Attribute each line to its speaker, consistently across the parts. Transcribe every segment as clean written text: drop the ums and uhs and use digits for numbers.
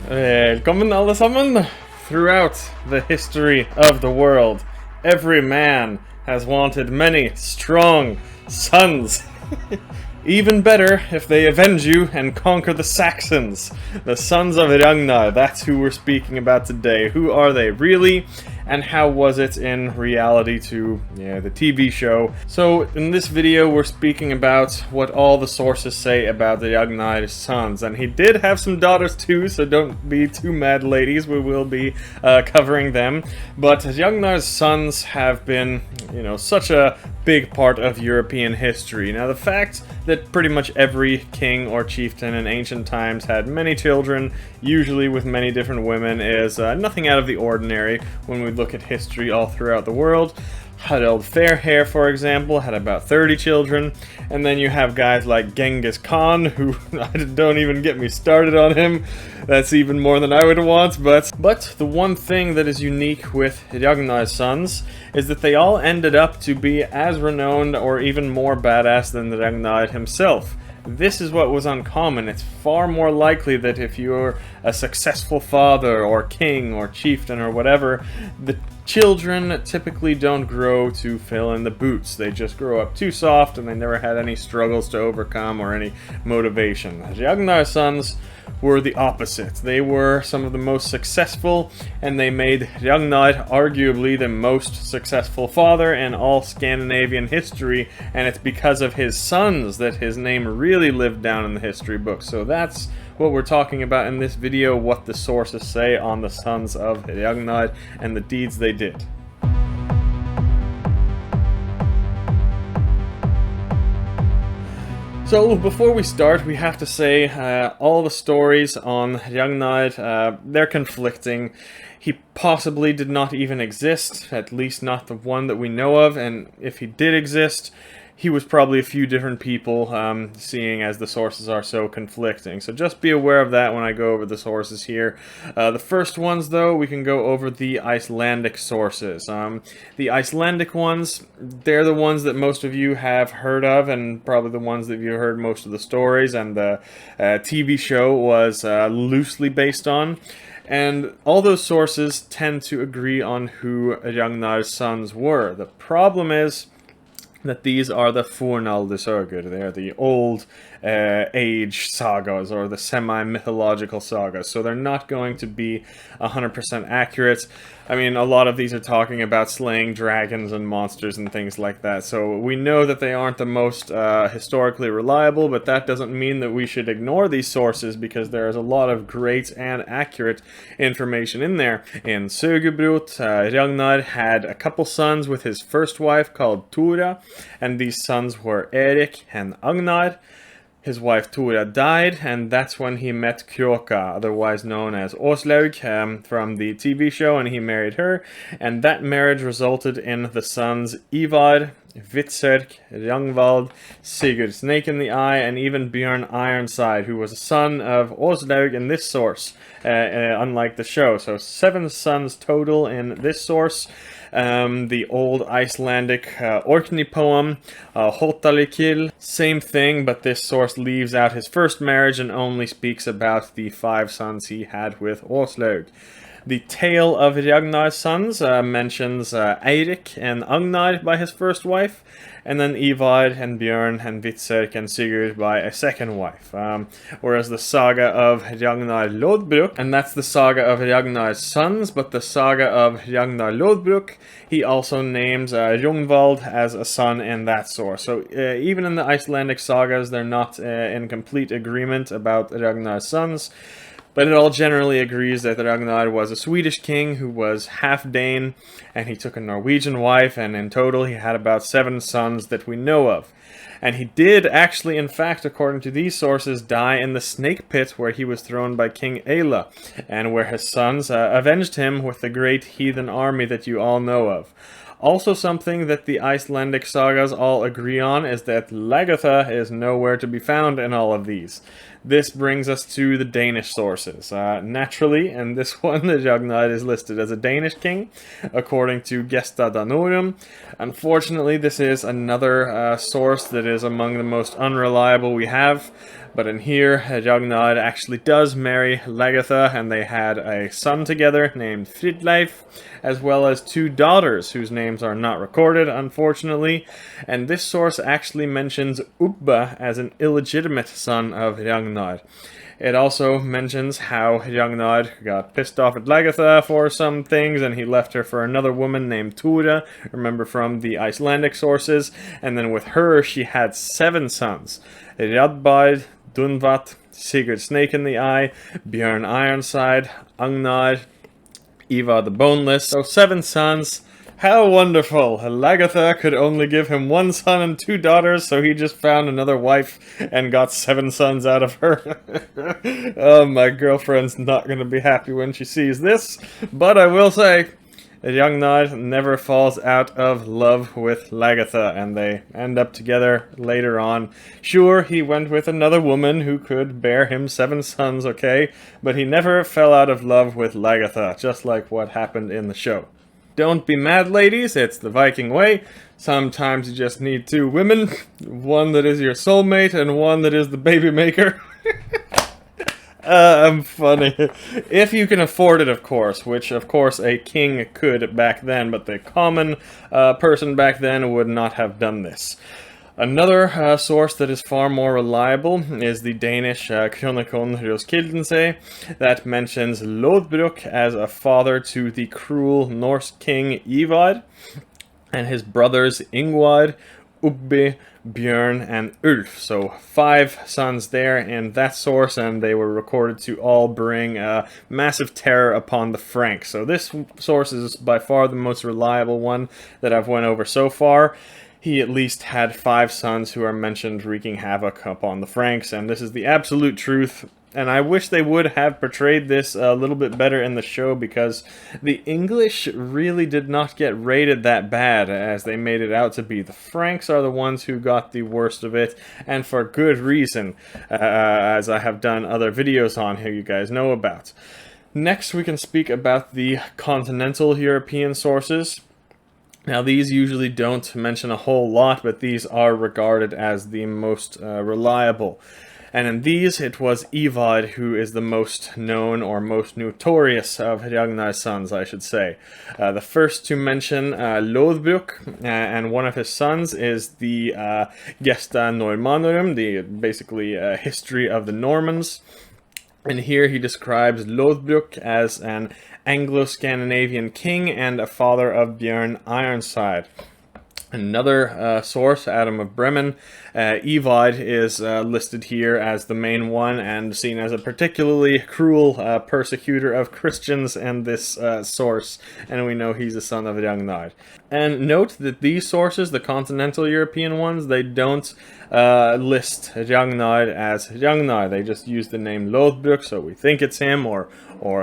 Speaker 1: Velkommen alle sammen! Throughout the history of the world, every man has wanted many strong sons. Even better if they avenge you and conquer the Saxons. The sons of Ragnar, that's who we're speaking about today. Who are they really? And how was it in reality to the TV show? So in this video we're speaking about what all the sources say about the Ragnar's sons. And he did have some daughters too, so don't be too mad ladies, we will be covering them. But Ragnar's sons have been, such a big part of European history. Now the fact that pretty much every king or chieftain in ancient times had many children, usually with many different women, is nothing out of the ordinary when we look at history all throughout the world. Harald Fairhair, for example, had about 30 children, and then you have guys like Genghis Khan, who, don't even get me started on him, that's even more than I would want, but the one thing that is unique with Ragnar's sons is that they all ended up to be as renowned or even more badass than Ragnar himself. This is what was uncommon. It's far more likely that if you're a successful father or king or chieftain or whatever, the children typically don't grow to fill in the boots. They just grow up too soft and they never had any struggles to overcome or any motivation. Ragnar's sons were the opposite. They were some of the most successful, and they made Ragnar arguably the most successful father in all Scandinavian history, and it's because of his sons that his name really lived down in the history books. So that's what we're talking about in this video, what the sources say on the sons of Ragnar and the deeds they did. So before we start, we have to say all the stories on Ragnar, they're conflicting. He possibly did not even exist, at least not the one that we know of, and if he did exist, he was probably a few different people, seeing as the sources are so conflicting. So just be aware of that when I go over the sources here. The first ones, though, we can go over the Icelandic sources. The Icelandic ones, they're the ones that most of you have heard of, and probably the ones that you heard most of the stories, and the TV show was loosely based on. And all those sources tend to agree on who Ragnar's sons were. The problem is that these are the fornaldarsögur. They're the old age sagas, or the semi-mythological sagas, so they're not going to be 100% accurate. I mean, a lot of these are talking about slaying dragons and monsters and things like that, so we know that they aren't the most historically reliable, but that doesn't mean that we should ignore these sources, because there is a lot of great and accurate information in there. In Sögubrot, Ragnar had a couple sons with his first wife called Tora, and these sons were Erik and Agnar. His wife Tora died, and that's when he met Kjoka, otherwise known as Aslaug, from the TV show, and he married her, and that marriage resulted in the sons Ivar, Hvitserk, Ragnvald, Sigurd Snake in the Eye, and even Björn Ironside, who was a son of Aslaug in this source, unlike the show. So 7 sons total in this source. The old Icelandic Orkney poem, Hótalikil, same thing, but this source leaves out his first marriage and only speaks about the 5 sons he had with Aslaug. The Tale of Ragnar's sons mentions Eirik and Agnar by his first wife, and then Ivar and Björn and Hvitserk and Sigurd by a second wife. Whereas the saga of Ragnar Lodbrok, and that's the saga of Ragnar's sons, but the saga of Ragnar Lodbrok, he also names Ragnvald as a son in that source. So even in the Icelandic sagas, they're not in complete agreement about Ragnar's sons. But it all generally agrees that Ragnar was a Swedish king who was half Dane, and he took a Norwegian wife, and in total he had about 7 sons that we know of. And he did actually, in fact, according to these sources, die in the snake pit where he was thrown by King Ælla, and where his sons avenged him with the great heathen army that you all know of. Also, something that the Icelandic sagas all agree on is that Lagertha is nowhere to be found in all of these. This brings us to the Danish sources. Naturally, in this one, the Ragnar is listed as a Danish king, according to Gesta Danorum. Unfortunately, this is another source that is among the most unreliable we have. But in here, Ragnar actually does marry Lagertha, and they had a son together named Fridleif, as well as 2 daughters whose names are not recorded, unfortunately. And this source actually mentions Ubba as an illegitimate son of Ragnar. It also mentions how Ragnar got pissed off at Lagertha for some things, and he left her for another woman named Tura, remember from the Icelandic sources, and then with her she had 7 sons. Radbard, Dunvat, Sigurd Snake in the Eye, Björn Ironside, Agnar, Ivar the Boneless. So 7 sons. How wonderful! Lagertha could only give him 1 son and 2 daughters, so he just found another wife and got 7 sons out of her. Oh, my girlfriend's not going to be happy when she sees this, but I will say, Ragnar never falls out of love with Lagertha, and they end up together later on. Sure, he went with another woman who could bear him 7 sons, okay? But he never fell out of love with Lagertha, just like what happened in the show. Don't be mad, ladies, it's the Viking way. Sometimes you just need 2 women, one that is your soulmate and one that is the baby maker. I'm funny. If you can afford it, of course, which of course a king could back then, but the common person back then would not have done this. Another source that is far more reliable is the Danish Chronicon Roskildense, that mentions Lodbrok as a father to the cruel Norse king Ivar, and his brothers Ingvar, Ubbi, Björn, and Ulf. So 5 sons there in that source, and they were recorded to all bring massive terror upon the Franks. So this source is by far the most reliable one that I've went over so far. He at least had 5 sons who are mentioned wreaking havoc upon the Franks, and this is the absolute truth. And I wish they would have portrayed this a little bit better in the show, because the English really did not get rated that bad as they made it out to be. The Franks are the ones who got the worst of it, and for good reason, as I have done other videos on here you guys know about. Next, we can speak about the Continental European sources. Now, these usually don't mention a whole lot, but these are regarded as the most reliable. And in these, it was Ivar who is the most known or most notorious of Ragnar's sons, I should say. The first to mention Lodbrok, and one of his sons is the Gesta Normannorum, the basically history of the Normans. And here he describes Lodbrok as an Anglo-Scandinavian king and a father of Björn Ironside. Another source, Adam of Bremen, Ivar is listed here as the main one and seen as a particularly cruel persecutor of Christians in this source, and we know he's a son of Ragnar. And note that these sources, the continental European ones, they don't list Ragnar as Ragnar. They just use the name Lodbrok, so we think it's him, or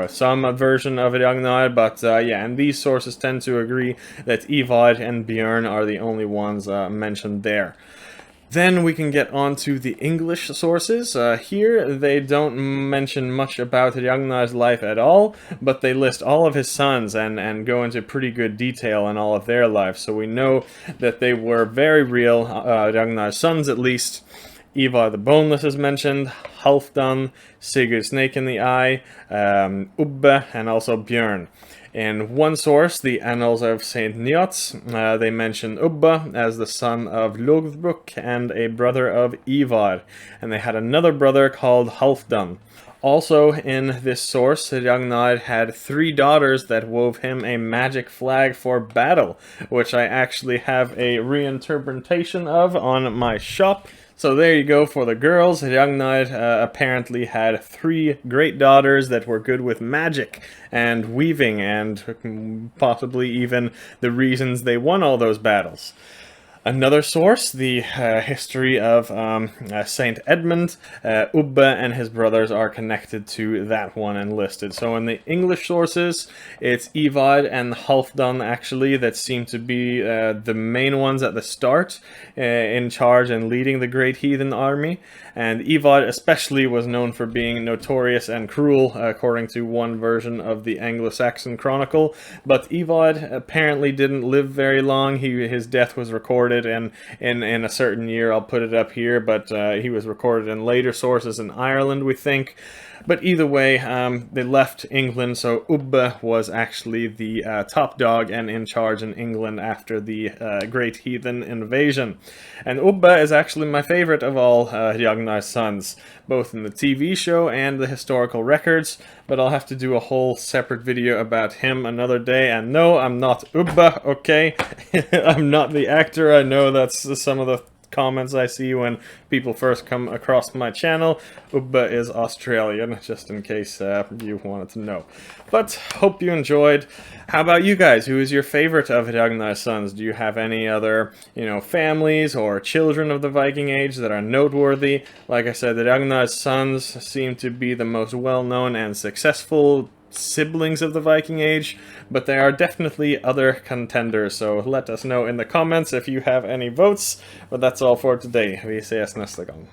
Speaker 1: some version of Ragnar, but yeah, and these sources tend to agree that Ivar and Björn are the only ones mentioned there. Then we can get on to the English sources. Here, they don't mention much about Ragnar's life at all, but they list all of his sons and go into pretty good detail on all of their lives. So we know that they were very real, Ragnar's sons at least. Ivar the Boneless is mentioned, Halfdan, Sigurd Snake in the Eye, Ubbe, and also Björn. In one source, the Annals of St. Neots, they mention Ubbe as the son of Lodbrok and a brother of Ivar, and they had another brother called Halfdan. Also in this source, Ragnar had 3 daughters that wove him a magic flag for battle, which I actually have a reinterpretation of on my shop. So there you go for the girls. Ragnar apparently had 3 great daughters that were good with magic and weaving, and possibly even the reasons they won all those battles. Another source, the history of Saint Edmund. Ubbe and his brothers are connected to that one and listed. So in the English sources, it's Ivar and Halfdan actually that seem to be the main ones at the start, in charge and leading the great heathen army. And Ivar especially was known for being notorious and cruel, according to one version of the Anglo-Saxon Chronicle. But Ivar apparently didn't live very long. His death was recorded in a certain year. I'll put it up here, but he was recorded in later sources in Ireland, we think. But either way, they left England, so Ubbe was actually the top dog and in charge in England after the Great Heathen Invasion. And Ubbe is actually my favorite of all Ragnar's sons, both in the TV show and the historical records, but I'll have to do a whole separate video about him another day. And no, I'm not Ubbe, okay? I'm not the actor. I know that's some of the comments I see when people first come across my channel. Ubbe is Australian, just in case you wanted to know. But hope you enjoyed. How about you guys? Who is your favorite of Ragnar's sons? Do you have any other, families or children of the Viking Age that are noteworthy? Like I said, the Ragnar's sons seem to be the most well-known and successful siblings of the Viking Age, but there are definitely other contenders, so let us know in the comments if you have any votes. But that's all for today. Vi ses nästa gång.